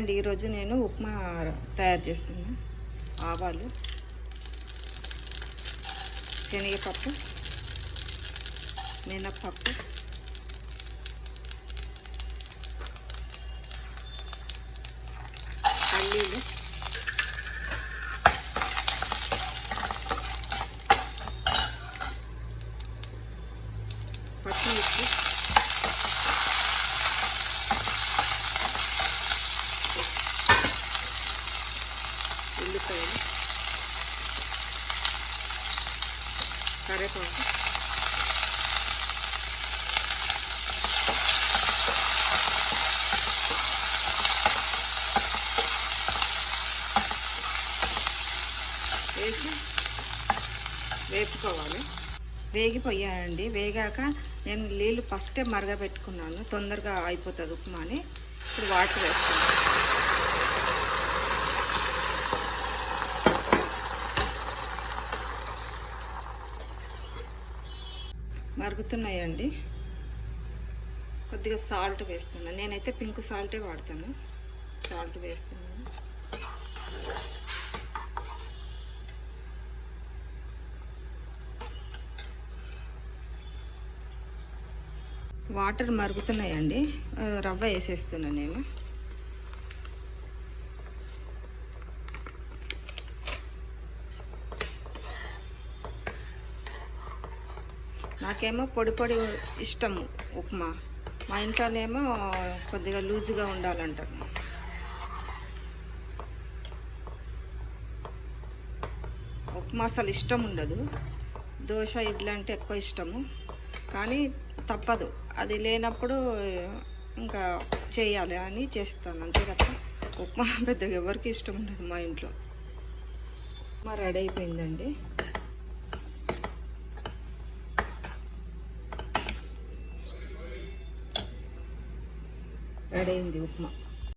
And ఈరోజు నేను ఉప్మా తయారు చేస్తున్నా. ఆవాలు, శనగపప్పు, మినప్పప్పు, పల్లీలు, పచ్చిమిర్చి, ఉల్లిపాయలు, కరివేపాకు, వేసి వేపుకోవాలి. వేగిపోయాయండి. వేగాక నేను నీళ్ళు ఫస్టే మరగబెట్టుకున్నాను, తొందరగా అయిపోతుంది ఉప్మా అని. ఇప్పుడు వాటర్ వేస్తున్నాను. మరుగుతున్నాయండి. కొద్దిగా సాల్ట్ వేస్తున్నాను. నేనైతే పింక్ సాల్టే వాడతాను. సాల్ట్ వేస్తున్నాను. వాటర్ మరుగుతున్నాయండి. రవ్వ వేసేస్తున్నాను నేను. నాకేమో పొడి పొడి ఇష్టము ఉప్మా. మా ఇంట్లోనేమో కొద్దిగా లూజుగా ఉండాలంటారు. ఉప్మా అసలు ఇష్టం ఉండదు. దోశ, ఇడ్లీ అంటే ఎక్కువ ఇష్టము. కానీ తప్పదు, అది లేనప్పుడు ఇంకా చేయాలి అని చేస్తాను, అంతే తప్ప ఉప్మా పెద్దగా ఎవరికి ఇష్టం ఉండదు మా ఇంట్లో. ఉప్మా రెడీ అయిపోయిందండి. రెడీ అయింది ఉప్మా.